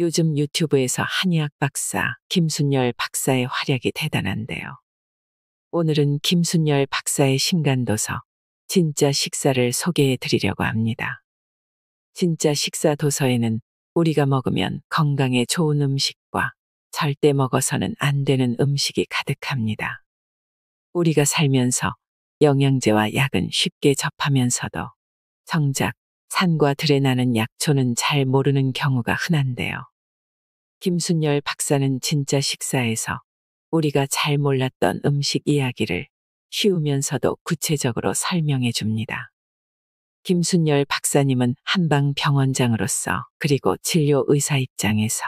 요즘 유튜브에서 한의학 박사 김순열 박사의 활약이 대단한데요. 오늘은 김순열 박사의 신간도서 진짜 식사를 소개해 드리려고 합니다. 진짜 식사 도서에는 우리가 먹으면 건강에 좋은 음식과 절대 먹어서는 안 되는 음식이 가득합니다. 우리가 살면서 영양제와 약은 쉽게 접하면서도 정작 산과 들에 나는 약초는 잘 모르는 경우가 흔한데요. 김순열 박사는 진짜 식사에서 우리가 잘 몰랐던 음식 이야기를 쉬우면서도 구체적으로 설명해 줍니다. 김순열 박사님은 한방병원장으로서 그리고 진료 의사 입장에서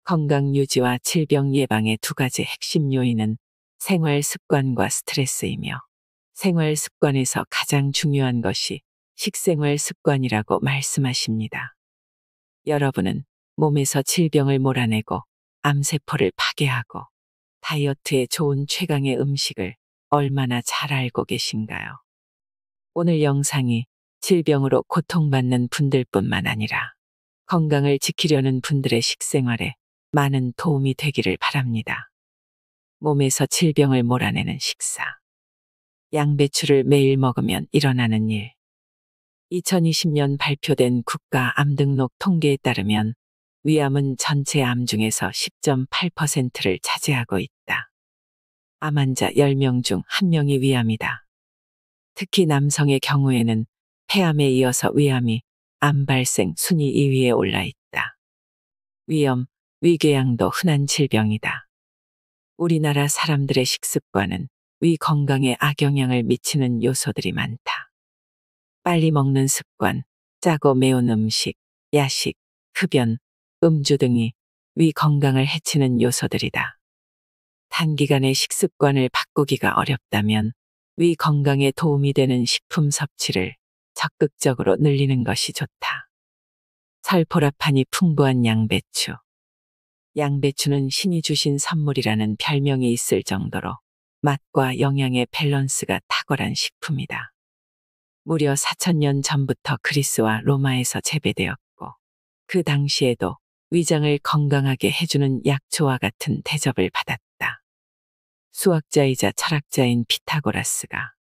건강 유지와 질병 예방의 두 가지 핵심 요인은 생활 습관과 스트레스이며 생활 습관에서 가장 중요한 것이 식생활 습관이라고 말씀하십니다. 여러분은 몸에서 질병을 몰아내고 암세포를 파괴하고 다이어트에 좋은 최강의 음식을 얼마나 잘 알고 계신가요? 오늘 영상이 질병으로 고통받는 분들뿐만 아니라 건강을 지키려는 분들의 식생활에 많은 도움이 되기를 바랍니다. 몸에서 질병을 몰아내는 식사. 양배추를 매일 먹으면 일어나는 일. 2020년 발표된 국가암등록 통계에 따르면 위암은 전체 암 중에서 10.8%를 차지하고 있다. 암 환자 10명 중 1명이 위암이다. 특히 남성의 경우에는 폐암에 이어서 위암이 암 발생 순위 2위에 올라 있다. 위염, 위궤양도 흔한 질병이다. 우리나라 사람들의 식습관은 위 건강에 악영향을 미치는 요소들이 많다. 빨리 먹는 습관, 짜고 매운 음식, 야식, 흡연, 음주 등이 위 건강을 해치는 요소들이다. 단기간에 식습관을 바꾸기가 어렵다면 위 건강에 도움이 되는 식품 섭취를 적극적으로 늘리는 것이 좋다. 설포라판이 풍부한 양배추. 양배추는 신이 주신 선물이라는 별명이 있을 정도로 맛과 영양의 밸런스가 탁월한 식품이다. 무려 4000년 전부터 그리스와 로마에서 재배되었고 그 당시에도 위장을 건강하게 해주는 약초와 같은 대접을 받았다. 수학자이자 철학자인 피타고라스가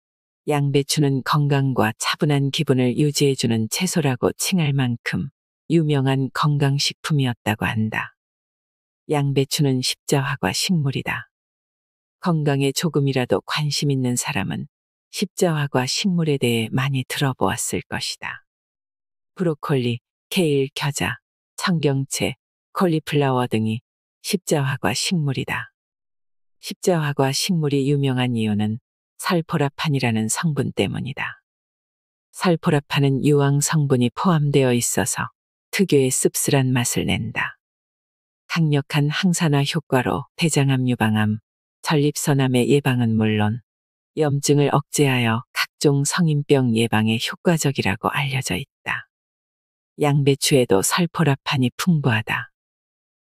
양배추는 건강과 차분한 기분을 유지해주는 채소라고 칭할 만큼 유명한 건강식품이었다고 한다. 양배추는 십자화과 식물이다. 건강에 조금이라도 관심 있는 사람은 십자화과 식물에 대해 많이 들어보았을 것이다. 브로콜리, 케일, 겨자, 청경채, 콜리플라워 등이 십자화과 식물이다. 십자화과 식물이 유명한 이유는 설포라판이라는 성분 때문이다. 설포라판은 유황 성분이 포함되어 있어서 특유의 씁쓸한 맛을 낸다. 강력한 항산화 효과로 대장암 유방암, 전립선암의 예방은 물론 염증을 억제하여 각종 성인병 예방에 효과적이라고 알려져 있다. 양배추에도 설포라판이 풍부하다.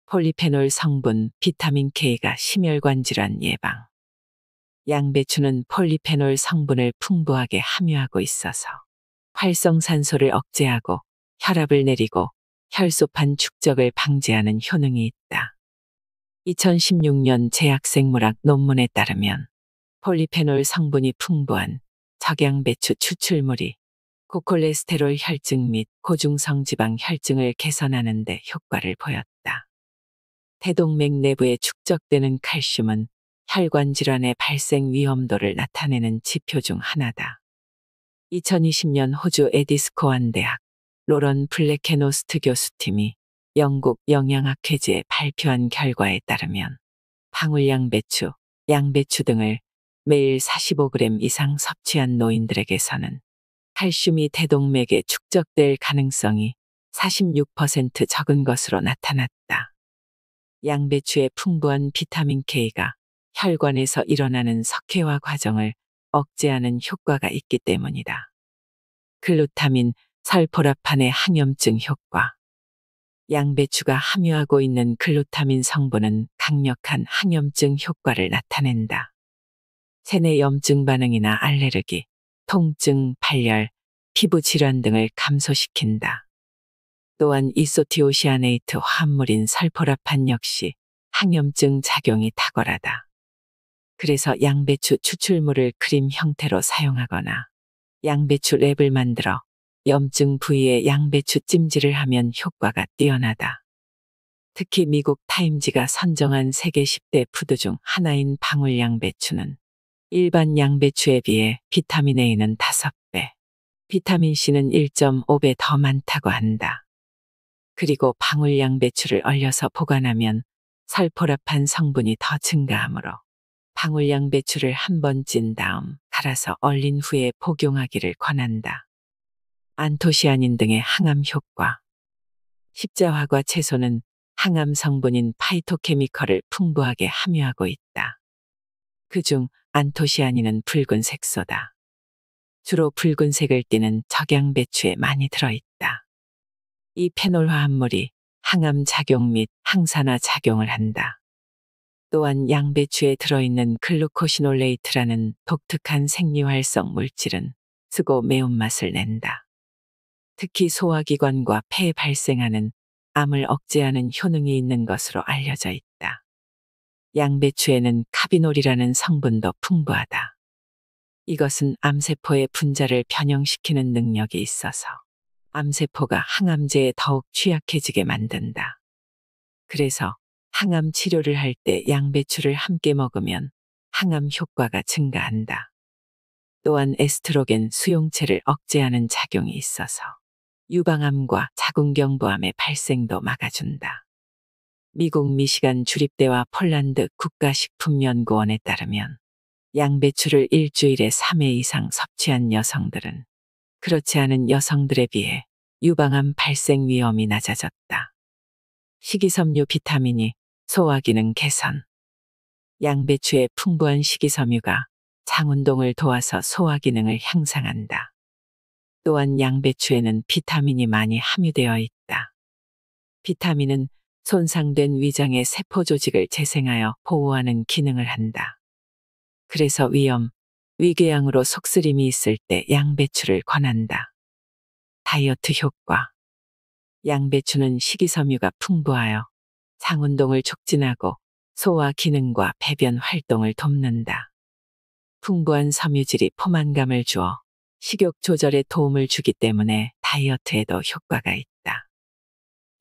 폴리페놀 성분 비타민 K가 심혈관 질환 예방. 양배추는 폴리페놀 성분을 풍부하게 함유하고 있어서 활성산소를 억제하고 혈압을 내리고 혈소판 축적을 방지하는 효능이 있다. 2016년 제약생물학 논문에 따르면 폴리페놀 성분이 풍부한 적양배추 추출물이 고콜레스테롤 혈증 및 고중성 지방 혈증을 개선하는 데 효과를 보였다. 대동맥 내부에 축적되는 칼슘은 혈관 질환의 발생 위험도를 나타내는 지표 중 하나다. 2020년 호주 에디스코완 대학 로런 블레케노스트 교수팀이 영국 영양학회지에 발표한 결과에 따르면 방울양배추, 양배추 등을 매일 45g 이상 섭취한 노인들에게서는 칼슘이 대동맥에 축적될 가능성이 46% 적은 것으로 나타났다. 양배추의 풍부한 비타민 K가 혈관에서 일어나는 석회화 과정을 억제하는 효과가 있기 때문이다. 글루타민, 설포라판의 항염증 효과. 양배추가 함유하고 있는 글루타민 성분은 강력한 항염증 효과를 나타낸다. 체내 염증 반응이나 알레르기, 통증, 발열, 피부 질환 등을 감소시킨다. 또한 이소티오시아네이트 화합물인 설포라판 역시 항염증 작용이 탁월하다. 그래서 양배추 추출물을 크림 형태로 사용하거나 양배추 랩을 만들어 염증 부위에 양배추 찜질을 하면 효과가 뛰어나다. 특히 미국 타임지가 선정한 세계 10대 푸드 중 하나인 방울 양배추는 일반 양배추에 비해 비타민 A는 5배, 비타민 C는 1.5배 더 많다고 한다. 그리고 방울 양배추를 얼려서 보관하면 설포라판 성분이 더 증가하므로 방울 양배추를 한 번 찐 다음 갈아서 얼린 후에 복용하기를 권한다. 안토시아닌 등의 항암 효과. 십자화과 채소는 항암 성분인 파이토케미컬을 풍부하게 함유하고 있다. 그중 안토시아닌은 붉은 색소다. 주로 붉은색을 띠는 적양배추에 많이 들어있다. 이 페놀 화합물이 항암 작용 및 항산화 작용을 한다. 또한 양배추에 들어있는 글루코시놀레이트라는 독특한 생리활성 물질은 쓰고 매운맛을 낸다. 특히 소화기관과 폐에 발생하는 암을 억제하는 효능이 있는 것으로 알려져 있다. 양배추에는 카비놀이라는 성분도 풍부하다. 이것은 암세포의 분자를 변형시키는 능력이 있어서 암세포가 항암제에 더욱 취약해지게 만든다. 그래서 항암 치료를 할 때 양배추를 함께 먹으면 항암 효과가 증가한다. 또한 에스트로겐 수용체를 억제하는 작용이 있어서 유방암과 자궁경부암의 발생도 막아준다. 미국 미시간 주립대와 폴란드 국가식품연구원에 따르면 양배추를 일주일에 3회 이상 섭취한 여성들은 그렇지 않은 여성들에 비해 유방암 발생 위험이 낮아졌다. 식이섬유 비타민이 소화기능 개선. 양배추의 풍부한 식이섬유가 장운동을 도와서 소화기능을 향상한다. 또한 양배추에는 비타민이 많이 함유되어 있다. 비타민은 손상된 위장의 세포 조직을 재생하여 보호하는 기능을 한다. 그래서 위염, 위궤양으로 속쓰림이 있을 때 양배추를 권한다. 다이어트 효과. 양배추는 식이섬유가 풍부하여 장운동을 촉진하고 소화 기능과 배변 활동을 돕는다. 풍부한 섬유질이 포만감을 주어 식욕 조절에 도움을 주기 때문에 다이어트에도 효과가 있다.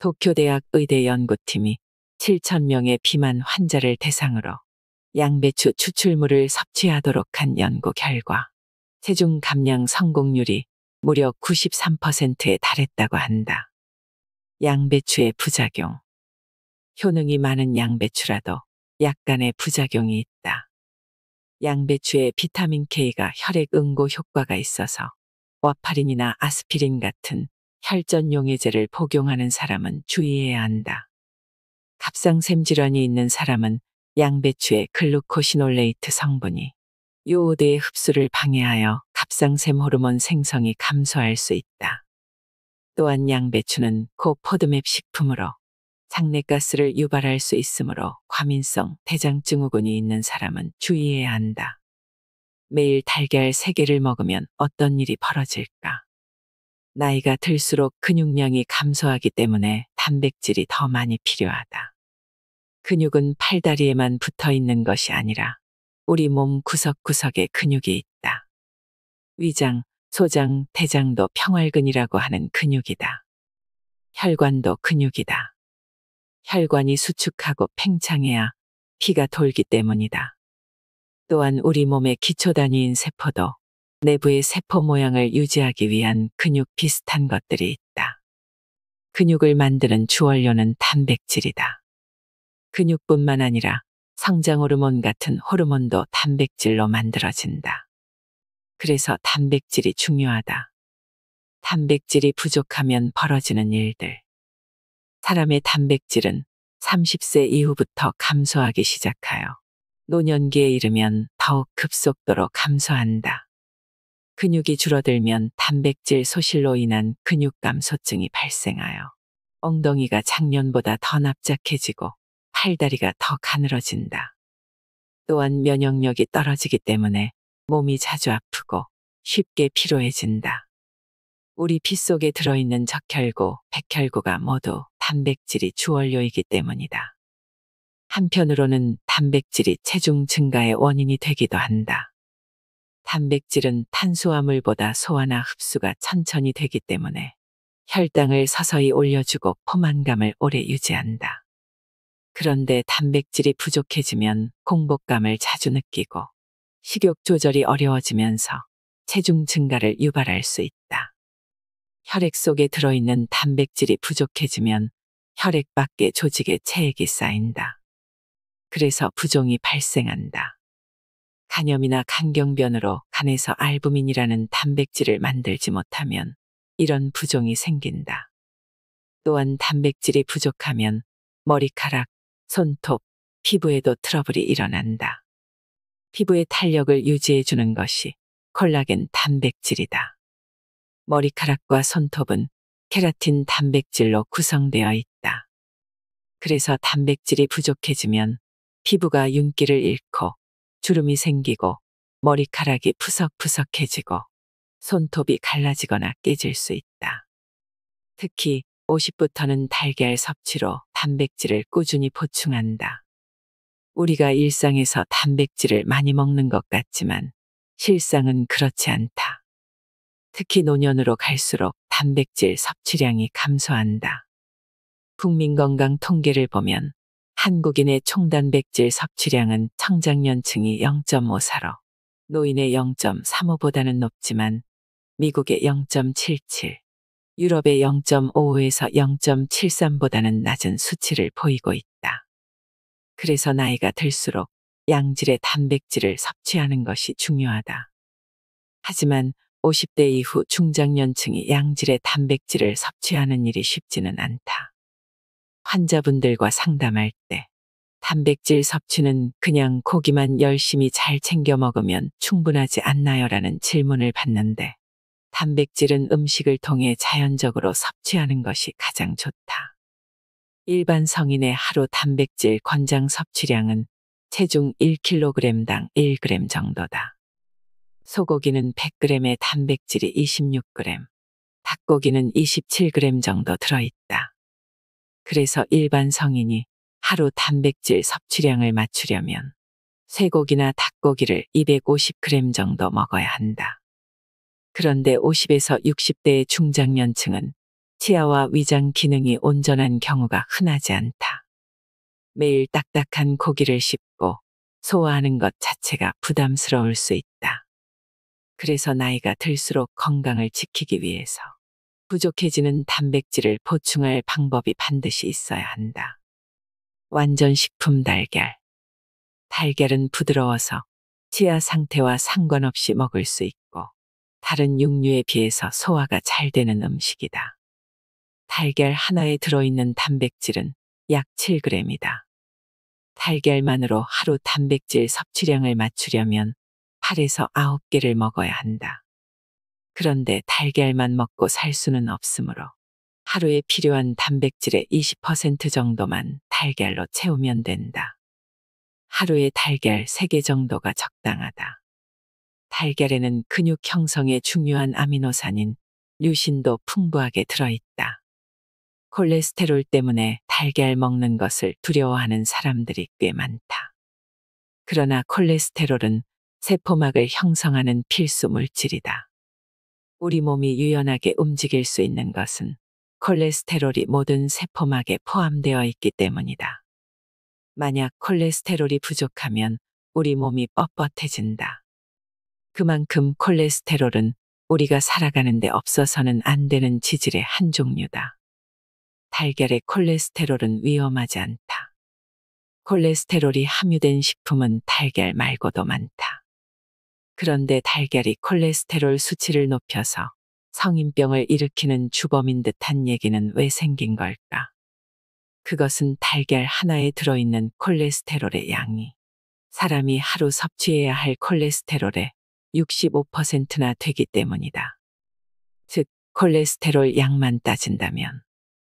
도쿄대학 의대 연구팀이 7,000명의 비만 환자를 대상으로 양배추 추출물을 섭취하도록 한 연구 결과 체중 감량 성공률이 무려 93%에 달했다고 한다. 양배추의 부작용. 효능이 많은 양배추라도 약간의 부작용이 있다. 양배추에 비타민 K가 혈액 응고 효과가 있어서 와파린이나 아스피린 같은 혈전 용해제를 복용하는 사람은 주의해야 한다. 갑상샘 질환이 있는 사람은 양배추의 글루코시놀레이트 성분이 요오드의 흡수를 방해하여 갑상샘 호르몬 생성이 감소할 수 있다. 또한 양배추는 고포드맵 식품으로 장내가스를 유발할 수 있으므로 과민성 대장증후군이 있는 사람은 주의해야 한다. 매일 달걀 3개를 먹으면 어떤 일이 벌어질까? 나이가 들수록 근육량이 감소하기 때문에 단백질이 더 많이 필요하다. 근육은 팔다리에만 붙어 있는 것이 아니라 우리 몸 구석구석에 근육이 있다. 위장, 소장, 대장도 평활근이라고 하는 근육이다. 혈관도 근육이다. 혈관이 수축하고 팽창해야 피가 돌기 때문이다. 또한 우리 몸의 기초 단위인 세포도 내부의 세포 모양을 유지하기 위한 근육 비슷한 것들이 있다. 근육을 만드는 주원료는 단백질이다. 근육뿐만 아니라 성장 호르몬 같은 호르몬도 단백질로 만들어진다. 그래서 단백질이 중요하다. 단백질이 부족하면 벌어지는 일들. 사람의 단백질은 30세 이후부터 감소하기 시작하여 노년기에 이르면 더욱 급속도로 감소한다. 근육이 줄어들면 단백질 소실로 인한 근육 감소증이 발생하여 엉덩이가 작년보다 더 납작해지고 팔다리가 더 가늘어진다. 또한 면역력이 떨어지기 때문에 몸이 자주 아프고 쉽게 피로해진다. 우리 피 속에 들어있는 적혈구, 백혈구가 모두 단백질이 주원료이기 때문이다. 한편으로는 단백질이 체중 증가의 원인이 되기도 한다. 단백질은 탄수화물보다 소화나 흡수가 천천히 되기 때문에 혈당을 서서히 올려주고 포만감을 오래 유지한다. 그런데 단백질이 부족해지면 공복감을 자주 느끼고 식욕 조절이 어려워지면서 체중 증가를 유발할 수 있다. 혈액 속에 들어있는 단백질이 부족해지면 혈액 밖의 조직에 체액이 쌓인다. 그래서 부종이 발생한다. 간염이나 간경변으로 간에서 알부민이라는 단백질을 만들지 못하면 이런 부종이 생긴다. 또한 단백질이 부족하면 머리카락, 손톱, 피부에도 트러블이 일어난다. 피부의 탄력을 유지해주는 것이 콜라겐 단백질이다. 머리카락과 손톱은 케라틴 단백질로 구성되어 있다. 그래서 단백질이 부족해지면 피부가 윤기를 잃고 주름이 생기고 머리카락이 푸석푸석해지고 손톱이 갈라지거나 깨질 수 있다. 특히 50부터는 달걀 섭취로 단백질을 꾸준히 보충한다. 우리가 일상에서 단백질을 많이 먹는 것 같지만 실상은 그렇지 않다. 특히 노년으로 갈수록 단백질 섭취량이 감소한다. 국민 건강 통계를 보면 한국인의 총 단백질 섭취량은 청장년층이 0.54로 노인의 0.35보다는 높지만 미국의 0.77, 유럽의 0.55에서 0.73보다는 낮은 수치를 보이고 있다. 그래서 나이가 들수록 양질의 단백질을 섭취하는 것이 중요하다. 하지만 50대 이후 중장년층이 양질의 단백질을 섭취하는 일이 쉽지는 않다. 환자분들과 상담할 때 단백질 섭취는 그냥 고기만 열심히 잘 챙겨 먹으면 충분하지 않나요라는 질문을 받는데 단백질은 음식을 통해 자연적으로 섭취하는 것이 가장 좋다. 일반 성인의 하루 단백질 권장 섭취량은 체중 1kg당 1g 정도다. 소고기는 100g에 단백질이 26g, 닭고기는 27g 정도 들어있다. 그래서 일반 성인이 하루 단백질 섭취량을 맞추려면 쇠고기나 닭고기를 250g 정도 먹어야 한다. 그런데 50에서 60대의 중장년층은 치아와 위장 기능이 온전한 경우가 흔하지 않다. 매일 딱딱한 고기를 씹고 소화하는 것 자체가 부담스러울 수 있다. 그래서 나이가 들수록 건강을 지키기 위해서 부족해지는 단백질을 보충할 방법이 반드시 있어야 한다. 완전식품 달걀. 달걀은 부드러워서 치아 상태와 상관없이 먹을 수 있고 다른 육류에 비해서 소화가 잘 되는 음식이다. 달걀 하나에 들어있는 단백질은 약 7g이다. 달걀만으로 하루 단백질 섭취량을 맞추려면 8에서 9개를 먹어야 한다. 그런데 달걀만 먹고 살 수는 없으므로 하루에 필요한 단백질의 20% 정도만 달걀로 채우면 된다. 하루에 달걀 3개 정도가 적당하다. 달걀에는 근육 형성에 중요한 아미노산인 류신도 풍부하게 들어있다. 콜레스테롤 때문에 달걀 먹는 것을 두려워하는 사람들이 꽤 많다. 그러나 콜레스테롤은 세포막을 형성하는 필수 물질이다. 우리 몸이 유연하게 움직일 수 있는 것은 콜레스테롤이 모든 세포막에 포함되어 있기 때문이다. 만약 콜레스테롤이 부족하면 우리 몸이 뻣뻣해진다. 그만큼 콜레스테롤은 우리가 살아가는 데 없어서는 안 되는 지질의 한 종류다. 달걀의 콜레스테롤은 위험하지 않다. 콜레스테롤이 함유된 식품은 달걀 말고도 많다. 그런데 달걀이 콜레스테롤 수치를 높여서 성인병을 일으키는 주범인 듯한 얘기는 왜 생긴 걸까? 그것은 달걀 하나에 들어있는 콜레스테롤의 양이 사람이 하루 섭취해야 할 콜레스테롤의 65%나 되기 때문이다. 즉, 콜레스테롤 양만 따진다면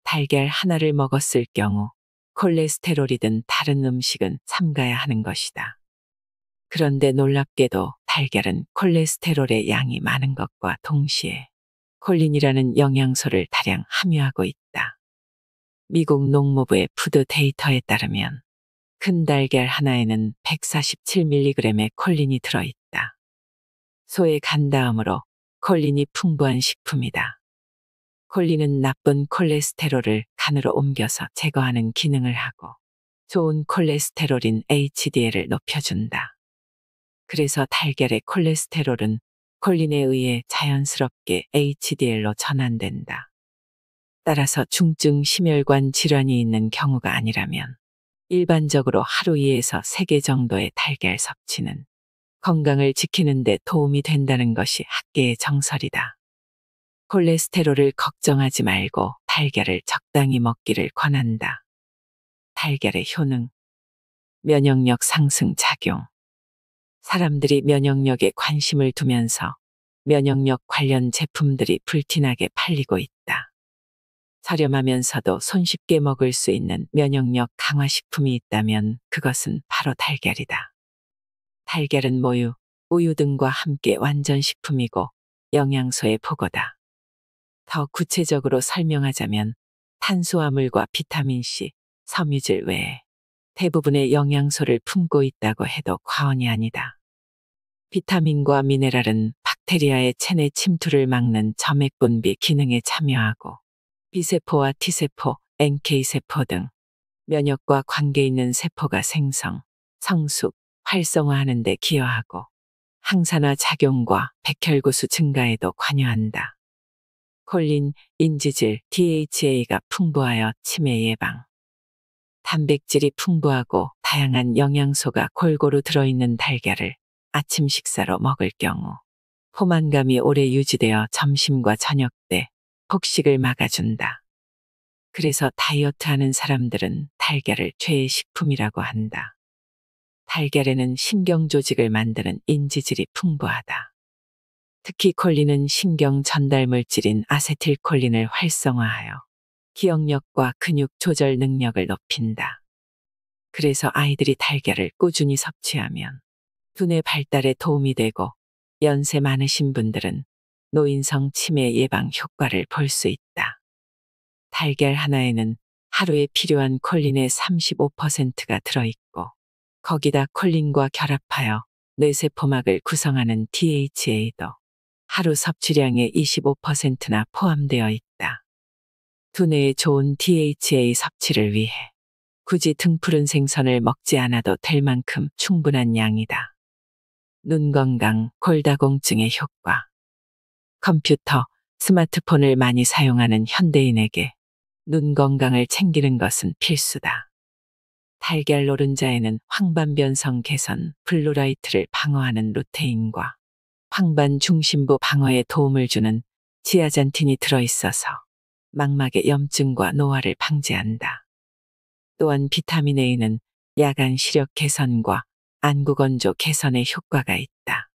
달걀 하나를 먹었을 경우 콜레스테롤이든 다른 음식은 삼가야 하는 것이다. 그런데 놀랍게도 달걀은 콜레스테롤의 양이 많은 것과 동시에 콜린이라는 영양소를 다량 함유하고 있다. 미국 농무부의 푸드 데이터에 따르면 큰 달걀 하나에는 147mg의 콜린이 들어있다. 소의 간 다음으로 콜린이 풍부한 식품이다. 콜린은 나쁜 콜레스테롤을 간으로 옮겨서 제거하는 기능을 하고 좋은 콜레스테롤인 HDL을 높여준다. 그래서 달걀의 콜레스테롤은 콜린에 의해 자연스럽게 HDL로 전환된다. 따라서 중증 심혈관 질환이 있는 경우가 아니라면 일반적으로 하루 2에서 3개 정도의 달걀 섭취는 건강을 지키는 데 도움이 된다는 것이 학계의 정설이다. 콜레스테롤을 걱정하지 말고 달걀을 적당히 먹기를 권한다. 달걀의 효능, 면역력 상승 작용. 사람들이 면역력에 관심을 두면서 면역력 관련 제품들이 불티나게 팔리고 있다. 저렴하면서도 손쉽게 먹을 수 있는 면역력 강화식품이 있다면 그것은 바로 달걀이다. 달걀은 모유, 우유 등과 함께 완전식품이고 영양소의 보고다. 더 구체적으로 설명하자면 탄수화물과 비타민C, 섬유질 외에 대부분의 영양소를 품고 있다고 해도 과언이 아니다. 비타민과 미네랄은 박테리아의 체내 침투를 막는 점액 분비 기능에 참여하고 B세포와 T세포, NK세포 등 면역과 관계 있는 세포가 생성, 성숙, 활성화하는 데 기여하고 항산화 작용과 백혈구수 증가에도 관여한다. 콜린, 인지질, DHA가 풍부하여 치매 예방. 단백질이 풍부하고 다양한 영양소가 골고루 들어있는 달걀을 아침 식사로 먹을 경우 포만감이 오래 유지되어 점심과 저녁 때 폭식을 막아준다. 그래서 다이어트하는 사람들은 달걀을 최애 식품이라고 한다. 달걀에는 신경조직을 만드는 인지질이 풍부하다. 특히 콜린은 신경 전달 물질인 아세틸콜린을 활성화하여 기억력과 근육 조절 능력을 높인다. 그래서 아이들이 달걀을 꾸준히 섭취하면 두뇌 발달에 도움이 되고 연세 많으신 분들은 노인성 치매 예방 효과를 볼 수 있다. 달걀 하나에는 하루에 필요한 콜린의 35%가 들어있고 거기다 콜린과 결합하여 뇌세포막을 구성하는 DHA도 하루 섭취량의 25%나 포함되어 있다. 두뇌에 좋은 DHA 섭취를 위해 굳이 등푸른 생선을 먹지 않아도 될 만큼 충분한 양이다. 눈 건강, 골다공증의 효과. 컴퓨터, 스마트폰을 많이 사용하는 현대인에게 눈 건강을 챙기는 것은 필수다. 달걀 노른자에는 황반변성 개선, 블루라이트를 방어하는 루테인과 황반 중심부 방어에 도움을 주는 지아잔틴이 들어있어서 망막의 염증과 노화를 방지한다. 또한 비타민 A는 야간 시력 개선과 안구 건조 개선에 효과가 있다.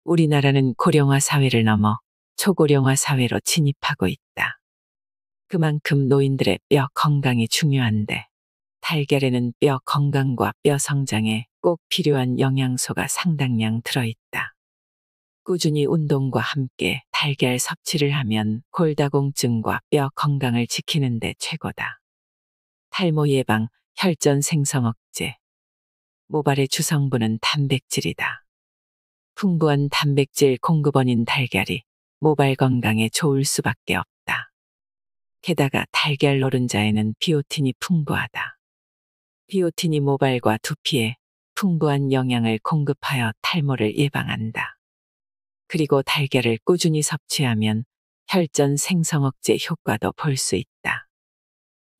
우리나라는 고령화 사회를 넘어 초고령화 사회로 진입하고 있다. 그만큼 노인들의 뼈 건강이 중요한데 달걀에는 뼈 건강과 뼈 성장에 꼭 필요한 영양소가 상당량 들어있다. 꾸준히 운동과 함께 달걀 섭취를 하면 골다공증과 뼈 건강을 지키는 데 최고다. 탈모 예방, 혈전 생성 억제. 모발의 주성분은 단백질이다. 풍부한 단백질 공급원인 달걀이 모발 건강에 좋을 수밖에 없다. 게다가 달걀 노른자에는 비오틴이 풍부하다. 비오틴이 모발과 두피에 풍부한 영양을 공급하여 탈모를 예방한다. 그리고 달걀을 꾸준히 섭취하면 혈전 생성 억제 효과도 볼 수 있다.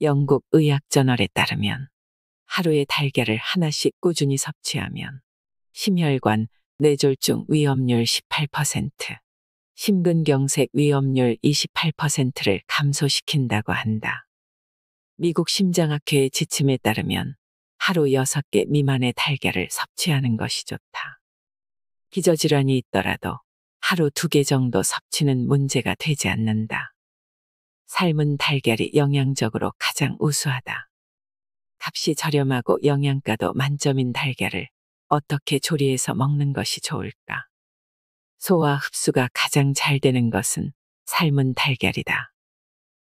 영국 의학저널에 따르면 하루에 달걀을 하나씩 꾸준히 섭취하면 심혈관, 뇌졸중 위험률 18%, 심근경색 위험률 28%를 감소시킨다고 한다. 미국 심장학회의 지침에 따르면 하루 6개 미만의 달걀을 섭취하는 것이 좋다. 기저질환이 있더라도 하루 2개 정도 섭취는 문제가 되지 않는다. 삶은 달걀이 영양적으로 가장 우수하다. 값이 저렴하고 영양가도 만점인 달걀을 어떻게 조리해서 먹는 것이 좋을까? 소화 흡수가 가장 잘 되는 것은 삶은 달걀이다.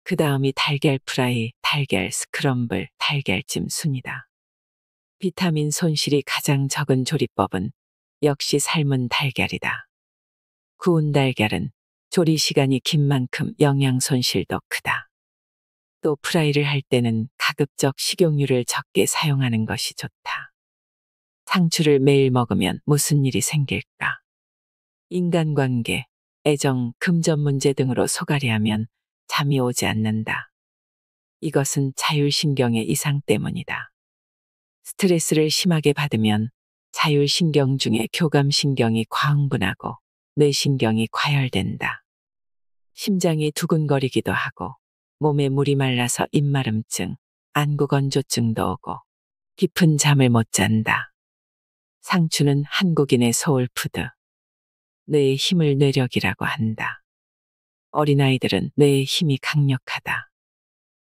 그 다음이 달걀 프라이, 달걀 스크럼블, 달걀찜 순이다. 비타민 손실이 가장 적은 조리법은 역시 삶은 달걀이다. 구운 달걀은 조리 시간이 긴 만큼 영양 손실도 크다. 또 프라이를 할 때는 가급적 식용유를 적게 사용하는 것이 좋다. 상추를 매일 먹으면 무슨 일이 생길까? 인간관계, 애정, 금전 문제 등으로 소갈이하면 잠이 오지 않는다. 이것은 자율신경의 이상 때문이다. 스트레스를 심하게 받으면 자율신경 중에 교감신경이 과흥분하고 뇌신경이 과열된다. 심장이 두근거리기도 하고 몸에 물이 말라서 입마름증, 안구건조증도 오고 깊은 잠을 못 잔다. 상추는 한국인의 소울푸드. 뇌의 힘을 뇌력이라고 한다. 어린아이들은 뇌의 힘이 강력하다.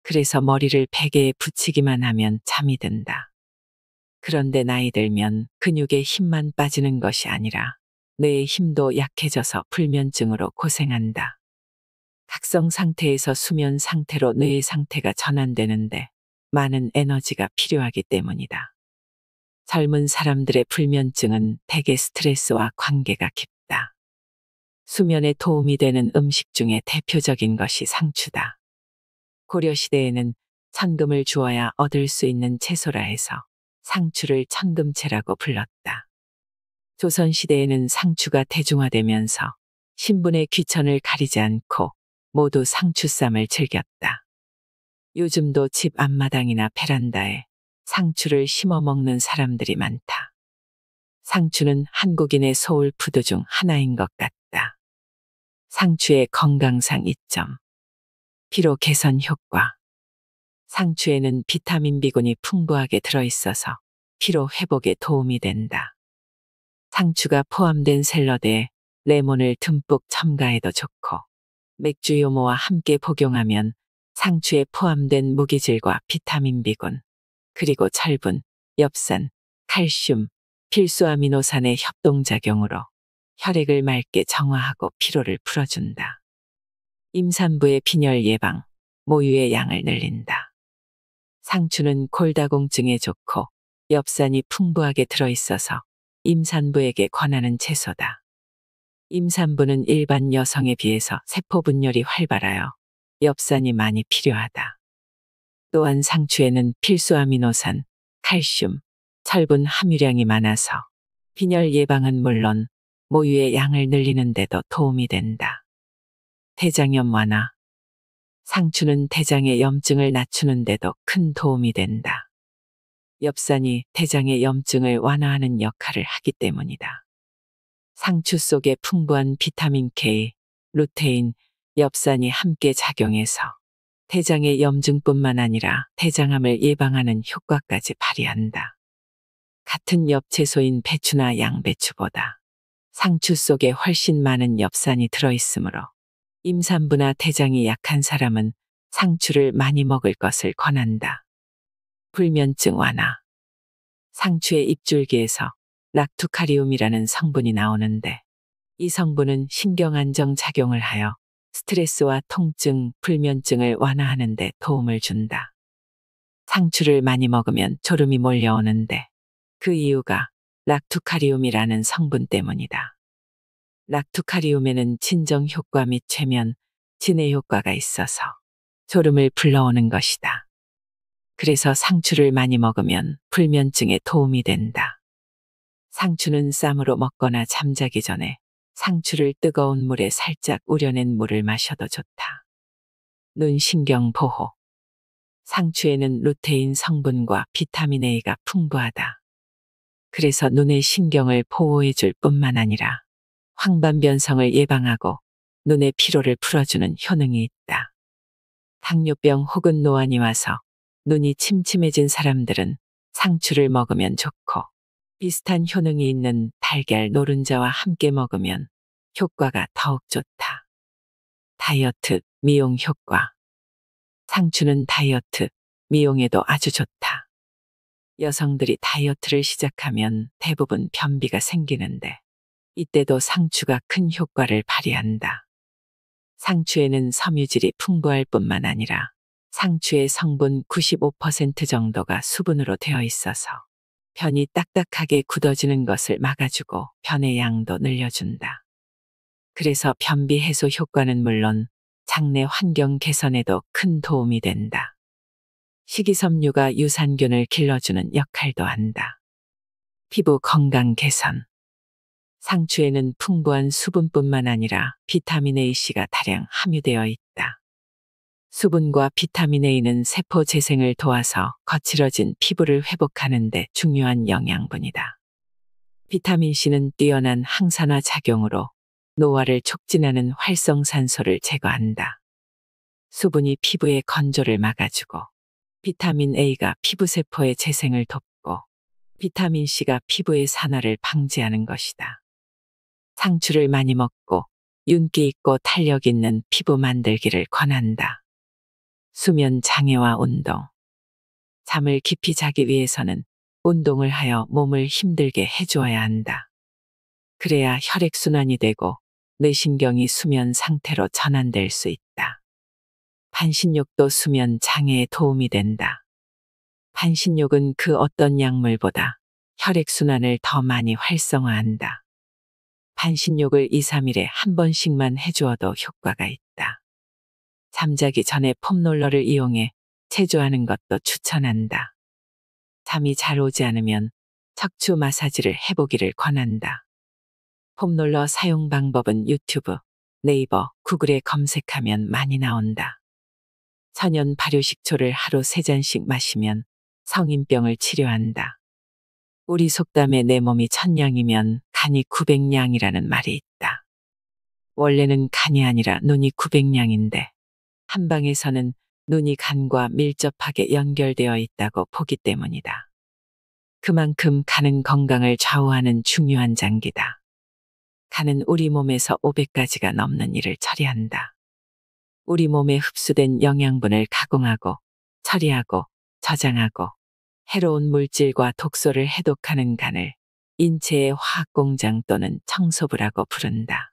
그래서 머리를 베개에 붙이기만 하면 잠이 든다. 그런데 나이 들면 근육의 힘만 빠지는 것이 아니라 뇌의 힘도 약해져서 불면증으로 고생한다. 각성 상태에서 수면 상태로 뇌의 상태가 전환되는데 많은 에너지가 필요하기 때문이다. 젊은 사람들의 불면증은 대개 스트레스와 관계가 깊다. 수면에 도움이 되는 음식 중에 대표적인 것이 상추다. 고려시대에는 천금을 주어야 얻을 수 있는 채소라 해서 상추를 천금채라고 불렀다. 조선시대에는 상추가 대중화되면서 신분의 귀천을 가리지 않고 모두 상추쌈을 즐겼다. 요즘도 집 앞마당이나 베란다에 상추를 심어 먹는 사람들이 많다. 상추는 한국인의 소울푸드 중 하나인 것 같다. 상추의 건강상 이점. 피로 개선 효과. 상추에는 비타민 B군이 풍부하게 들어있어서 피로 회복에 도움이 된다. 상추가 포함된 샐러드에 레몬을 듬뿍 첨가해도 좋고 맥주 요모와 함께 복용하면 상추에 포함된 무기질과 비타민 B군, 그리고 철분, 엽산, 칼슘, 필수 아미노산의 협동작용으로 혈액을 맑게 정화하고 피로를 풀어준다. 임산부의 빈혈 예방, 모유의 양을 늘린다. 상추는 골다공증에 좋고 엽산이 풍부하게 들어있어서 임산부에게 권하는 채소다. 임산부는 일반 여성에 비해서 세포 분열이 활발하여 엽산이 많이 필요하다. 또한 상추에는 필수 아미노산, 칼슘, 철분 함유량이 많아서 빈혈 예방은 물론 모유의 양을 늘리는 데도 도움이 된다. 대장염 완화. 상추는 대장의 염증을 낮추는 데도 큰 도움이 된다. 엽산이 대장의 염증을 완화하는 역할을 하기 때문이다. 상추 속에 풍부한 비타민 K, 루테인, 엽산이 함께 작용해서 대장의 염증뿐만 아니라 대장암을 예방하는 효과까지 발휘한다. 같은 엽채소인 배추나 양배추보다 상추 속에 훨씬 많은 엽산이 들어있으므로 임산부나 대장이 약한 사람은 상추를 많이 먹을 것을 권한다. 불면증 완화. 상추의 잎줄기에서 락투카리움이라는 성분이 나오는데 이 성분은 신경 안정 작용을 하여 스트레스와 통증, 불면증을 완화하는 데 도움을 준다. 상추를 많이 먹으면 졸음이 몰려오는데 그 이유가 락투카리움이라는 성분 때문이다. 락투카리움에는 진정 효과 및 최면, 진해 효과가 있어서 졸음을 불러오는 것이다. 그래서 상추를 많이 먹으면 불면증에 도움이 된다. 상추는 쌈으로 먹거나 잠자기 전에 상추를 뜨거운 물에 살짝 우려낸 물을 마셔도 좋다. 눈 신경 보호. 상추에는 루테인 성분과 비타민 A가 풍부하다. 그래서 눈의 신경을 보호해줄 뿐만 아니라 황반변성을 예방하고 눈의 피로를 풀어주는 효능이 있다. 당뇨병 혹은 노안이 와서 눈이 침침해진 사람들은 상추를 먹으면 좋고 비슷한 효능이 있는 달걀 노른자와 함께 먹으면 효과가 더욱 좋다. 다이어트, 미용 효과. 상추는 다이어트, 미용에도 아주 좋다. 여성들이 다이어트를 시작하면 대부분 변비가 생기는데 이때도 상추가 큰 효과를 발휘한다. 상추에는 섬유질이 풍부할 뿐만 아니라 상추의 성분 95% 정도가 수분으로 되어 있어서 변이 딱딱하게 굳어지는 것을 막아주고 변의 양도 늘려준다. 그래서 변비 해소 효과는 물론 장내 환경 개선에도 큰 도움이 된다. 식이섬유가 유산균을 길러주는 역할도 한다. 피부 건강 개선. 상추에는 풍부한 수분뿐만 아니라 비타민 A씨가 다량 함유되어 있다. 수분과 비타민 A는 세포 재생을 도와서 거칠어진 피부를 회복하는 데 중요한 영양분이다. 비타민 C는 뛰어난 항산화 작용으로 노화를 촉진하는 활성산소를 제거한다. 수분이 피부의 건조를 막아주고 비타민 A가 피부세포의 재생을 돕고 비타민 C가 피부의 산화를 방지하는 것이다. 상추를 많이 먹고 윤기 있고 탄력 있는 피부 만들기를 권한다. 수면 장애와 운동. 잠을 깊이 자기 위해서는 운동을 하여 몸을 힘들게 해주어야 한다. 그래야 혈액순환이 되고 뇌신경이 수면 상태로 전환될 수 있다. 반신욕도 수면 장애에 도움이 된다. 반신욕은 그 어떤 약물보다 혈액순환을 더 많이 활성화한다. 반신욕을 2, 3일에 한 번씩만 해주어도 효과가 있다. 잠자기 전에 폼롤러를 이용해 체조하는 것도 추천한다. 잠이 잘 오지 않으면 척추 마사지를 해보기를 권한다. 폼롤러 사용 방법은 유튜브, 네이버, 구글에 검색하면 많이 나온다. 천연 발효식초를 하루 3잔씩 마시면 성인병을 치료한다. 우리 속담에 내 몸이 1000냥이면 간이 900냥이라는 말이 있다. 원래는 간이 아니라 눈이 900냥인데 한방에서는 눈이 간과 밀접하게 연결되어 있다고 보기 때문이다. 그만큼 간은 건강을 좌우하는 중요한 장기다. 간은 우리 몸에서 500가지가 넘는 일을 처리한다. 우리 몸에 흡수된 영양분을 가공하고 처리하고 저장하고 해로운 물질과 독소를 해독하는 간을 인체의 화학공장 또는 청소부라고 부른다.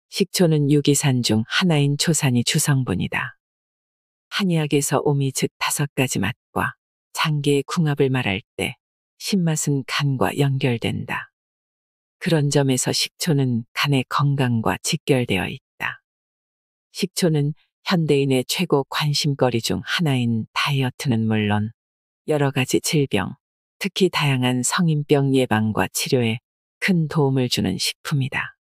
식초는 유기산 중 하나인 초산이 주성분이다. 한의학에서 오미 즉 5가지 맛과 장기의 궁합을 말할 때 신맛은 간과 연결된다. 그런 점에서 식초는 간의 건강과 직결되어 있다. 식초는 현대인의 최고 관심거리 중 하나인 다이어트는 물론 여러 가지 질병, 특히 다양한 성인병 예방과 치료에 큰 도움을 주는 식품이다.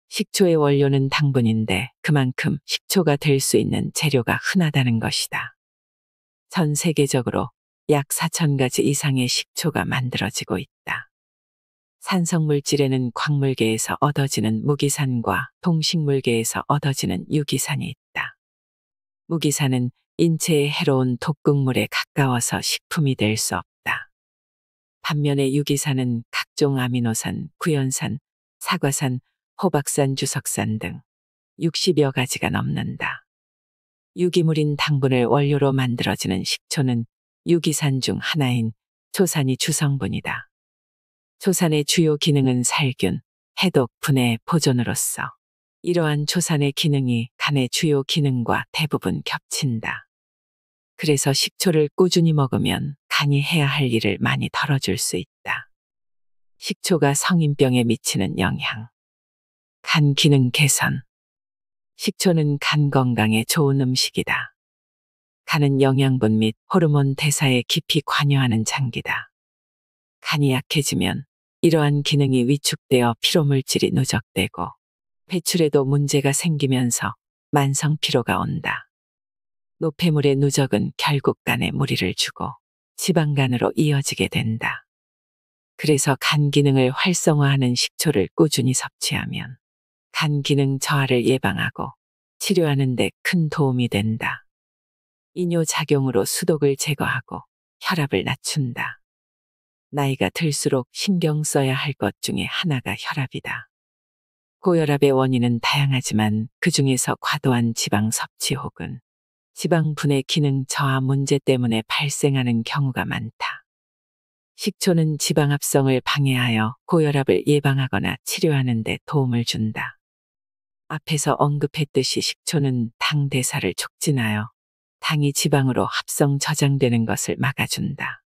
식초의 원료는 당분인데 그만큼 식초가 될 수 있는 재료가 흔하다는 것이다. 전 세계적으로 약 4,000가지 이상의 식초가 만들어지고 있다. 산성물질에는 광물계에서 얻어지는 무기산과 동식물계에서 얻어지는 유기산이 있다. 무기산은 인체에 해로운 독극물에 가까워서 식품이 될 수 없다. 반면에 유기산은 각종 아미노산, 구연산, 사과산, 호박산, 주석산 등 60여 가지가 넘는다. 유기물인 당분을 원료로 만들어지는 식초는 유기산 중 하나인 초산이 주성분이다. 초산의 주요 기능은 살균, 해독, 분해, 보존으로서 이러한 초산의 기능이 간의 주요 기능과 대부분 겹친다. 그래서 식초를 꾸준히 먹으면 간이 해야 할 일을 많이 덜어줄 수 있다. 식초가 성인병에 미치는 영향. 간 기능 개선. 식초는 간 건강에 좋은 음식이다. 간은 영양분 및 호르몬 대사에 깊이 관여하는 장기다. 간이 약해지면 이러한 기능이 위축되어 피로물질이 누적되고 배출에도 문제가 생기면서 만성 피로가 온다. 노폐물의 누적은 결국 간에 무리를 주고 지방간으로 이어지게 된다. 그래서 간 기능을 활성화하는 식초를 꾸준히 섭취하면 간 기능 저하를 예방하고 치료하는 데 큰 도움이 된다. 이뇨작용으로 수독을 제거하고 혈압을 낮춘다. 나이가 들수록 신경 써야 할 것 중에 하나가 혈압이다. 고혈압의 원인은 다양하지만 그 중에서 과도한 지방 섭취 혹은 지방 분해 기능 저하 문제 때문에 발생하는 경우가 많다. 식초는 지방 합성을 방해하여 고혈압을 예방하거나 치료하는 데 도움을 준다. 앞에서 언급했듯이 식초는 당 대사를 촉진하여 당이 지방으로 합성 저장되는 것을 막아준다.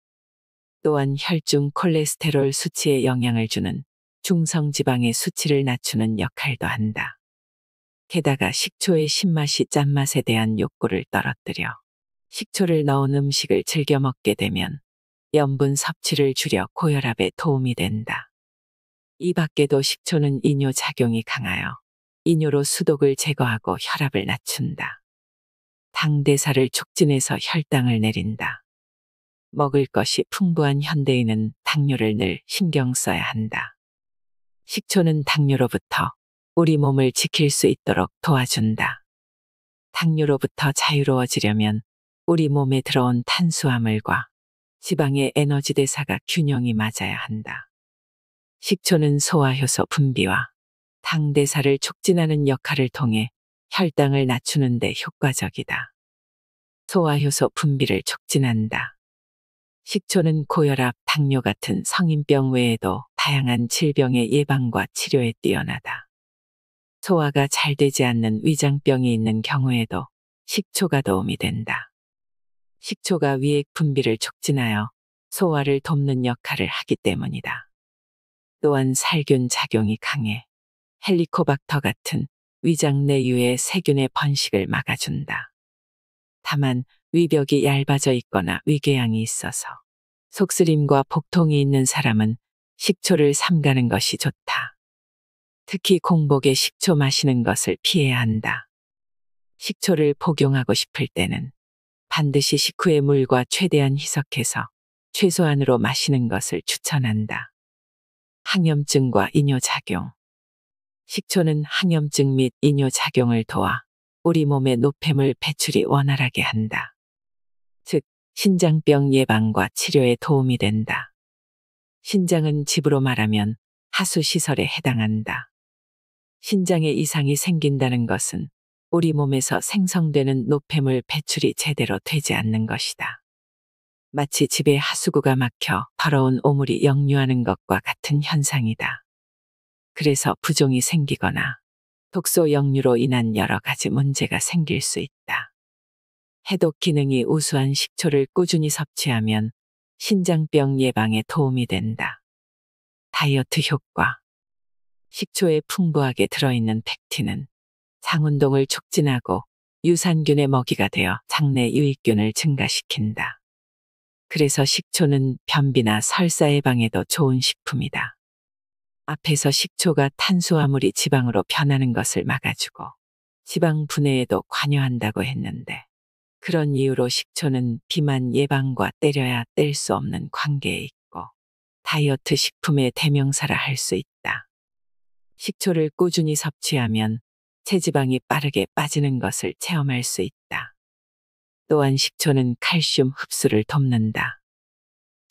또한 혈중 콜레스테롤 수치에 영향을 주는 중성지방의 수치를 낮추는 역할도 한다. 게다가 식초의 신맛이 짠맛에 대한 욕구를 떨어뜨려 식초를 넣은 음식을 즐겨 먹게 되면 염분 섭취를 줄여 고혈압에 도움이 된다. 이 밖에도 식초는 이뇨 작용이 강하여 이뇨로 수독을 제거하고 혈압을 낮춘다. 당 대사를 촉진해서 혈당을 내린다. 먹을 것이 풍부한 현대인은 당뇨를 늘 신경 써야 한다. 식초는 당뇨로부터 우리 몸을 지킬 수 있도록 도와준다. 당뇨로부터 자유로워지려면 우리 몸에 들어온 탄수화물과 지방의 에너지 대사가 균형이 맞아야 한다. 식초는 소화효소 분비와 당 대사를 촉진하는 역할을 통해 혈당을 낮추는 데 효과적이다. 소화효소 분비를 촉진한다. 식초는 고혈압, 당뇨 같은 성인병 외에도 다양한 질병의 예방과 치료에 뛰어나다. 소화가 잘 되지 않는 위장병이 있는 경우에도 식초가 도움이 된다. 식초가 위액 분비를 촉진하여 소화를 돕는 역할을 하기 때문이다. 또한 살균 작용이 강해 헬리코박터 같은 위장 내유의 세균의 번식을 막아준다. 다만 위벽이 얇아져 있거나 위궤양이 있어서 속쓰림과 복통이 있는 사람은 식초를 삼가는 것이 좋다. 특히 공복에 식초 마시는 것을 피해야 한다. 식초를 복용하고 싶을 때는 반드시 식후에 물과 최대한 희석해서 최소한으로 마시는 것을 추천한다. 항염증과 이뇨작용. 식초는 항염증 및 이뇨작용을 도와 우리 몸의 노폐물 배출이 원활하게 한다. 즉, 신장병 예방과 치료에 도움이 된다. 신장은 집으로 말하면 하수시설에 해당한다. 신장에 이상이 생긴다는 것은 우리 몸에서 생성되는 노폐물 배출이 제대로 되지 않는 것이다. 마치 집에 하수구가 막혀 더러운 오물이 역류하는 것과 같은 현상이다. 그래서 부종이 생기거나 독소 역류로 인한 여러 가지 문제가 생길 수 있다. 해독 기능이 우수한 식초를 꾸준히 섭취하면 신장병 예방에 도움이 된다. 다이어트 효과. 식초에 풍부하게 들어있는 펙틴은 장운동을 촉진하고 유산균의 먹이가 되어 장내 유익균을 증가시킨다. 그래서 식초는 변비나 설사 예방에도 좋은 식품이다. 앞에서 식초가 탄수화물이 지방으로 변하는 것을 막아주고 지방 분해에도 관여한다고 했는데, 그런 이유로 식초는 비만 예방과 때려야 뗄 수 없는 관계에 있고 다이어트 식품의 대명사라 할 수 있다. 식초를 꾸준히 섭취하면 체지방이 빠르게 빠지는 것을 체험할 수 있다. 또한 식초는 칼슘 흡수를 돕는다.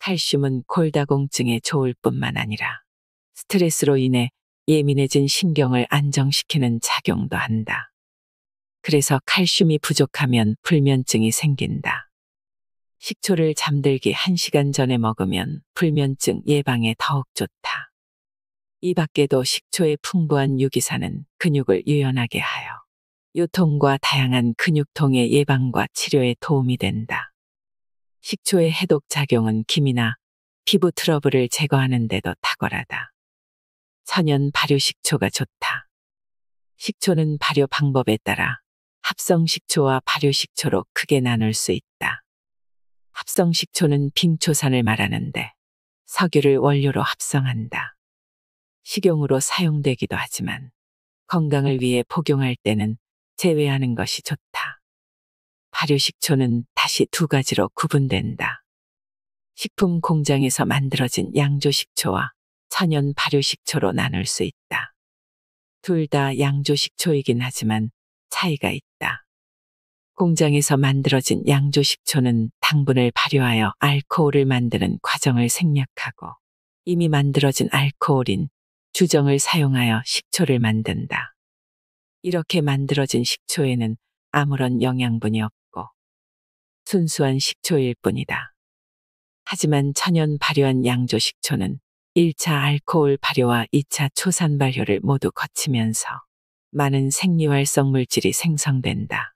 칼슘은 골다공증에 좋을 뿐만 아니라 스트레스로 인해 예민해진 신경을 안정시키는 작용도 한다. 그래서 칼슘이 부족하면 불면증이 생긴다. 식초를 잠들기 1시간 전에 먹으면 불면증 예방에 더욱 좋다. 이 밖에도 식초의 풍부한 유기산은 근육을 유연하게 하여 요통과 다양한 근육통의 예방과 치료에 도움이 된다. 식초의 해독 작용은 기미나 피부 트러블을 제거하는 데도 탁월하다. 천연 발효식초가 좋다. 식초는 발효 방법에 따라 합성식초와 발효식초로 크게 나눌 수 있다. 합성식초는 빙초산을 말하는데 석유를 원료로 합성한다. 식용으로 사용되기도 하지만 건강을 위해 복용할 때는 제외하는 것이 좋다. 발효식초는 다시 두 가지로 구분된다. 식품 공장에서 만들어진 양조식초와 천연 발효식초로 나눌 수 있다. 둘 다 양조식초이긴 하지만 차이가 있다. 공장에서 만들어진 양조식초는 당분을 발효하여 알코올을 만드는 과정을 생략하고 이미 만들어진 알코올인 주정을 사용하여 식초를 만든다. 이렇게 만들어진 식초에는 아무런 영양분이 없고 순수한 식초일 뿐이다. 하지만 천연 발효한 양조식초는 1차 알코올 발효와 2차 초산 발효를 모두 거치면서 많은 생리활성 물질이 생성된다.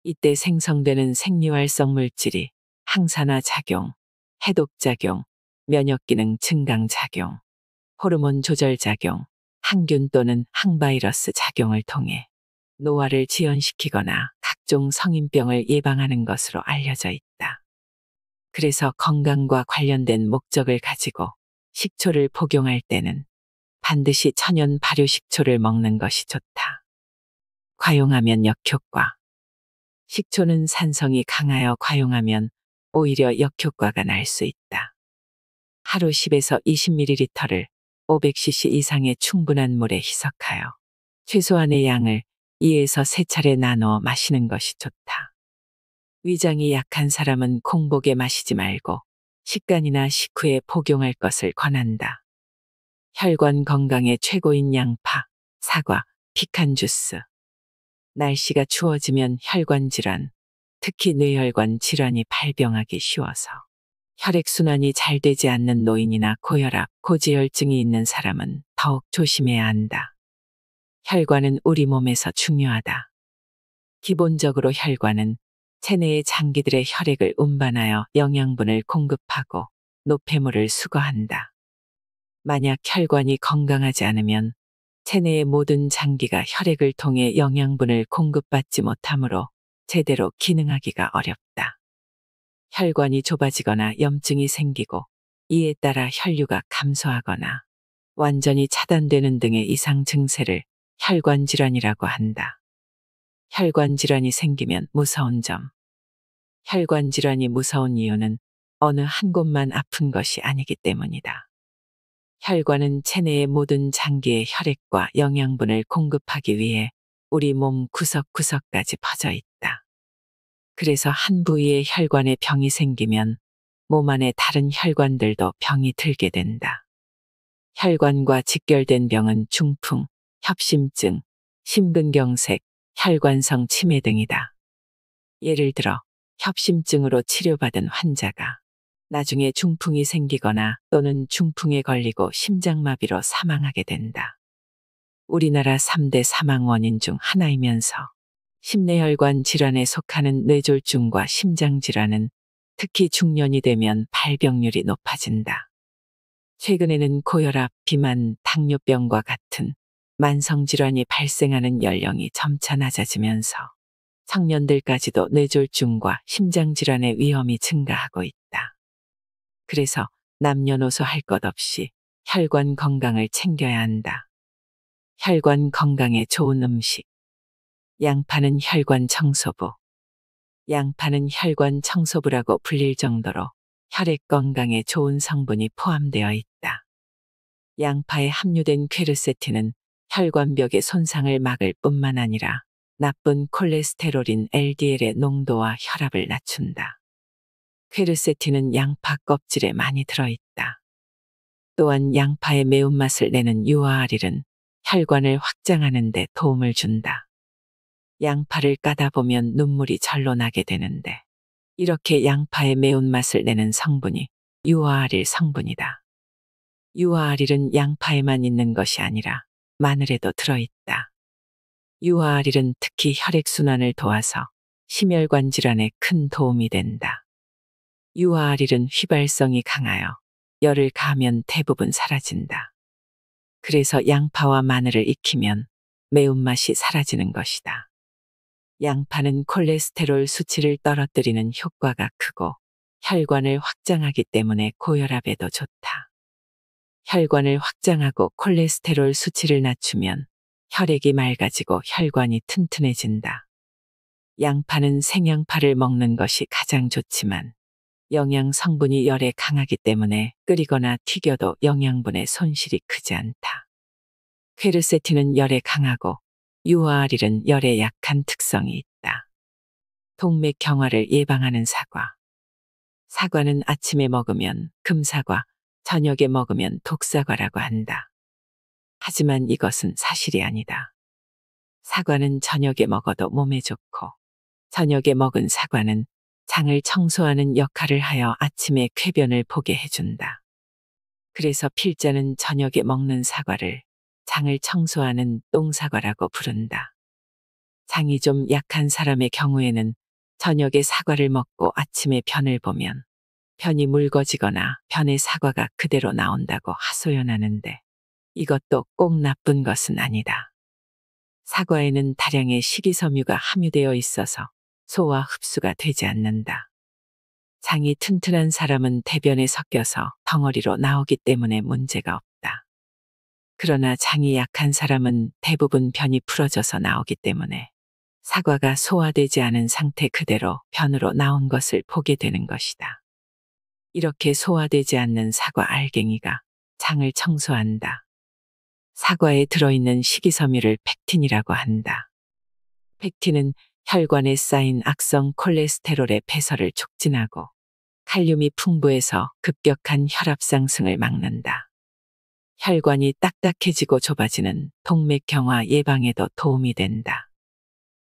이때 생성되는 생리활성 물질이 항산화 작용, 해독 작용, 면역 기능 증강 작용, 호르몬 조절 작용, 항균 또는 항바이러스 작용을 통해 노화를 지연시키거나 각종 성인병을 예방하는 것으로 알려져 있다. 그래서 건강과 관련된 목적을 가지고 식초를 복용할 때는 반드시 천연 발효 식초를 먹는 것이 좋다. 과용하면 역효과. 식초는 산성이 강하여 과용하면 오히려 역효과가 날 수 있다. 하루 10에서 20ml를 500cc 이상의 충분한 물에 희석하여 최소한의 양을 2에서 3차례 나누어 마시는 것이 좋다. 위장이 약한 사람은 공복에 마시지 말고 식간이나 식후에 복용할 것을 권한다. 혈관 건강에 최고인 양파, 사과, 피칸 주스. 날씨가 추워지면 혈관 질환, 특히 뇌혈관 질환이 발병하기 쉬워서 혈액순환이 잘 되지 않는 노인이나 고혈압, 고지혈증이 있는 사람은 더욱 조심해야 한다. 혈관은 우리 몸에서 중요하다. 기본적으로 혈관은 체내의 장기들의 혈액을 운반하여 영양분을 공급하고 노폐물을 수거한다. 만약 혈관이 건강하지 않으면 체내의 모든 장기가 혈액을 통해 영양분을 공급받지 못하므로 제대로 기능하기가 어렵다. 혈관이 좁아지거나 염증이 생기고 이에 따라 혈류가 감소하거나 완전히 차단되는 등의 이상 증세를 혈관 질환이라고 한다. 혈관 질환이 생기면 무서운 점. 혈관 질환이 무서운 이유는 어느 한 곳만 아픈 것이 아니기 때문이다. 혈관은 체내의 모든 장기에 혈액과 영양분을 공급하기 위해 우리 몸 구석구석까지 퍼져 있다. 그래서 한 부위의 혈관에 병이 생기면 몸 안의 다른 혈관들도 병이 들게 된다. 혈관과 직결된 병은 중풍, 협심증, 심근경색, 혈관성 치매 등이다. 예를 들어 협심증으로 치료받은 환자가 나중에 중풍이 생기거나 또는 중풍에 걸리고 심장마비로 사망하게 된다. 우리나라 3대 사망 원인 중 하나이면서 심내혈관 질환에 속하는 뇌졸중과 심장질환은 특히 중년이 되면 발병률이 높아진다. 최근에는 고혈압, 비만, 당뇨병과 같은 만성질환이 발생하는 연령이 점차 낮아지면서 청년들까지도 뇌졸중과 심장질환의 위험이 증가하고 있다. 그래서 남녀노소 할 것 없이 혈관 건강을 챙겨야 한다. 혈관 건강에 좋은 음식. 양파는 혈관 청소부. 양파는 혈관 청소부라고 불릴 정도로 혈액 건강에 좋은 성분이 포함되어 있다. 양파에 함유된 퀘르세틴은 혈관벽의 손상을 막을 뿐만 아니라 나쁜 콜레스테롤인 LDL의 농도와 혈압을 낮춘다. 퀘르세틴은 양파 껍질에 많이 들어있다. 또한 양파의 매운맛을 내는 유아알일은 혈관을 확장하는 데 도움을 준다. 양파를 까다 보면 눈물이 절로 나게 되는데 이렇게 양파의 매운맛을 내는 성분이 유아알일 성분이다. 유아알일은 양파에만 있는 것이 아니라 마늘에도 들어있다. 유아알일은 특히 혈액순환을 도와서 심혈관 질환에 큰 도움이 된다. 유아알일은 휘발성이 강하여 열을 가하면 대부분 사라진다. 그래서 양파와 마늘을 익히면 매운맛이 사라지는 것이다. 양파는 콜레스테롤 수치를 떨어뜨리는 효과가 크고 혈관을 확장하기 때문에 고혈압에도 좋다. 혈관을 확장하고 콜레스테롤 수치를 낮추면 혈액이 맑아지고 혈관이 튼튼해진다. 양파는 생양파를 먹는 것이 가장 좋지만 영양 성분이 열에 강하기 때문에 끓이거나 튀겨도 영양분의 손실이 크지 않다. 퀘르세틴은 열에 강하고 유아알일은 열에 약한 특성이 있다. 동맥 경화를 예방하는 사과. 사과는 아침에 먹으면 금사과, 저녁에 먹으면 독사과라고 한다. 하지만 이것은 사실이 아니다. 사과는 저녁에 먹어도 몸에 좋고 저녁에 먹은 사과는 장을 청소하는 역할을 하여 아침에 쾌변을 보게 해준다. 그래서 필자는 저녁에 먹는 사과를 장을 청소하는 똥사과라고 부른다. 장이 좀 약한 사람의 경우에는 저녁에 사과를 먹고 아침에 변을 보면 변이 묽어지거나 변의 사과가 그대로 나온다고 하소연하는데 이것도 꼭 나쁜 것은 아니다. 사과에는 다량의 식이섬유가 함유되어 있어서 소화 흡수가 되지 않는다. 장이 튼튼한 사람은 대변에 섞여서 덩어리로 나오기 때문에 문제가 없다. 그러나 장이 약한 사람은 대부분 변이 풀어져서 나오기 때문에 사과가 소화되지 않은 상태 그대로 변으로 나온 것을 보게 되는 것이다. 이렇게 소화되지 않는 사과 알갱이가 장을 청소한다. 사과에 들어있는 식이섬유를 펙틴이라고 한다. 펙틴은 혈관에 쌓인 악성 콜레스테롤의 배설을 촉진하고 칼륨이 풍부해서 급격한 혈압 상승을 막는다. 혈관이 딱딱해지고 좁아지는 동맥경화 예방에도 도움이 된다.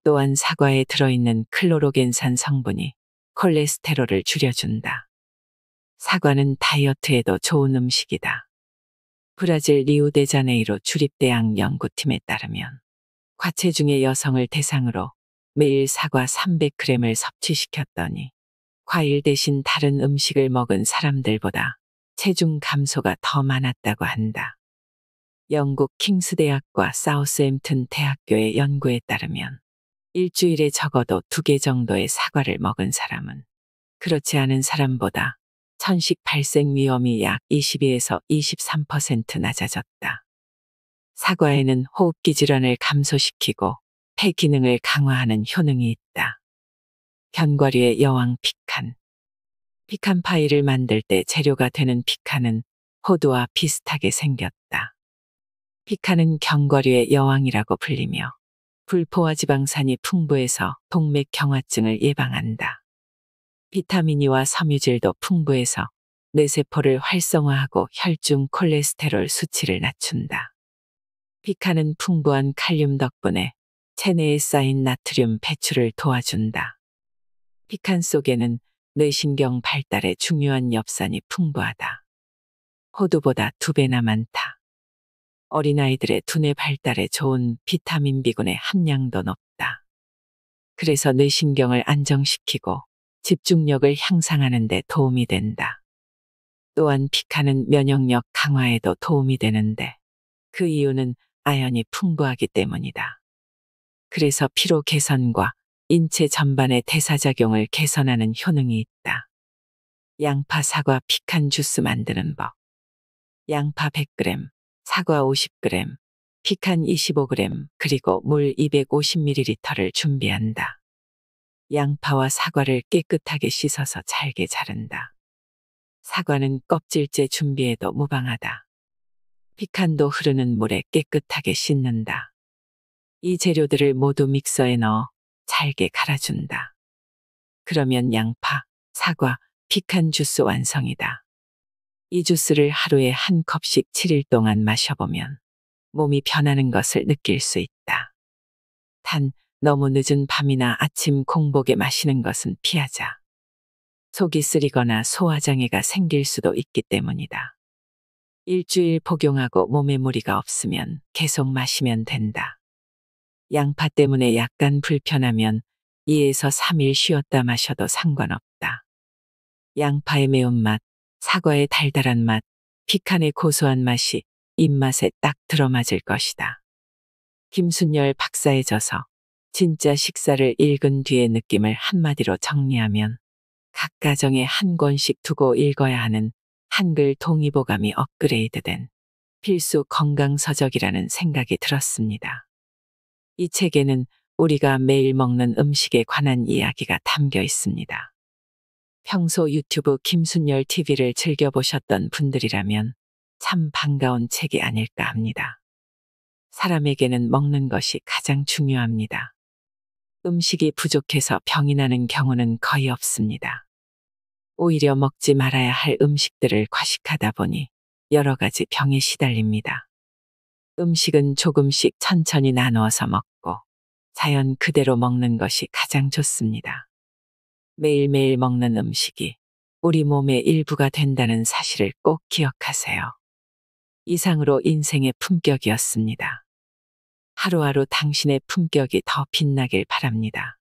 또한 사과에 들어있는 클로로겐산 성분이 콜레스테롤을 줄여준다. 사과는 다이어트에도 좋은 음식이다. 브라질 리우데자네이루 주립대학 연구팀에 따르면 과체중의 여성을 대상으로 매일 사과 300g을 섭취시켰더니 과일 대신 다른 음식을 먹은 사람들보다 체중 감소가 더 많았다고 한다. 영국 킹스 대학과 사우스햄튼 대학교의 연구에 따르면 일주일에 적어도 2개 정도의 사과를 먹은 사람은 그렇지 않은 사람보다 천식 발생 위험이 약 22에서 23% 낮아졌다. 사과에는 호흡기 질환을 감소시키고 폐 기능을 강화하는 효능이 있다. 견과류의 여왕 피칸. 피칸 파이를 만들 때 재료가 되는 피칸은 호두와 비슷하게 생겼다. 피칸은 견과류의 여왕이라고 불리며 불포화 지방산이 풍부해서 동맥경화증을 예방한다. 비타민이와 섬유질도 풍부해서 뇌세포를 활성화하고 혈중 콜레스테롤 수치를 낮춘다. 피칸은 풍부한 칼륨 덕분에 체내에 쌓인 나트륨 배출을 도와준다. 피칸 속에는 뇌신경 발달에 중요한 엽산이 풍부하다. 호두보다 2배나 많다. 어린아이들의 두뇌 발달에 좋은 비타민 B군의 함량도 높다. 그래서 뇌신경을 안정시키고 집중력을 향상하는 데 도움이 된다. 또한 피칸은 면역력 강화에도 도움이 되는데 그 이유는 아연이 풍부하기 때문이다. 그래서 피로 개선과 인체 전반의 대사작용을 개선하는 효능이 있다. 양파, 사과, 피칸 주스 만드는 법. 양파 100g, 사과 50g, 피칸 25g, 그리고 물 250ml를 준비한다. 양파와 사과를 깨끗하게 씻어서 잘게 자른다. 사과는 껍질째 준비해도 무방하다. 피칸도 흐르는 물에 깨끗하게 씻는다. 이 재료들을 모두 믹서에 넣어 잘게 갈아준다. 그러면 양파, 사과, 피칸 주스 완성이다. 이 주스를 하루에 한 컵씩 7일 동안 마셔보면 몸이 변하는 것을 느낄 수 있다. 단, 너무 늦은 밤이나 아침 공복에 마시는 것은 피하자. 속이 쓰리거나 소화장애가 생길 수도 있기 때문이다. 일주일 복용하고 몸에 무리가 없으면 계속 마시면 된다. 양파 때문에 약간 불편하면 2에서 3일 쉬었다 마셔도 상관없다. 양파의 매운맛, 사과의 달달한 맛, 피칸의 고소한 맛이 입맛에 딱 들어맞을 것이다. 김순열 박사의 저서 진짜 식사를 읽은 뒤의 느낌을 한마디로 정리하면 각 가정에 한 권씩 두고 읽어야 하는 한글 동의보감이 업그레이드된 필수 건강서적이라는 생각이 들었습니다. 이 책에는 우리가 매일 먹는 음식에 관한 이야기가 담겨 있습니다. 평소 유튜브 김순열 TV를 즐겨보셨던 분들이라면 참 반가운 책이 아닐까 합니다. 사람에게는 먹는 것이 가장 중요합니다. 음식이 부족해서 병이 나는 경우는 거의 없습니다. 오히려 먹지 말아야 할 음식들을 과식하다 보니 여러 가지 병에 시달립니다. 음식은 조금씩 천천히 나누어서 먹고 자연 그대로 먹는 것이 가장 좋습니다. 매일매일 먹는 음식이 우리 몸의 일부가 된다는 사실을 꼭 기억하세요. 이상으로 인생의 품격이었습니다. 하루하루 당신의 품격이 더 빛나길 바랍니다.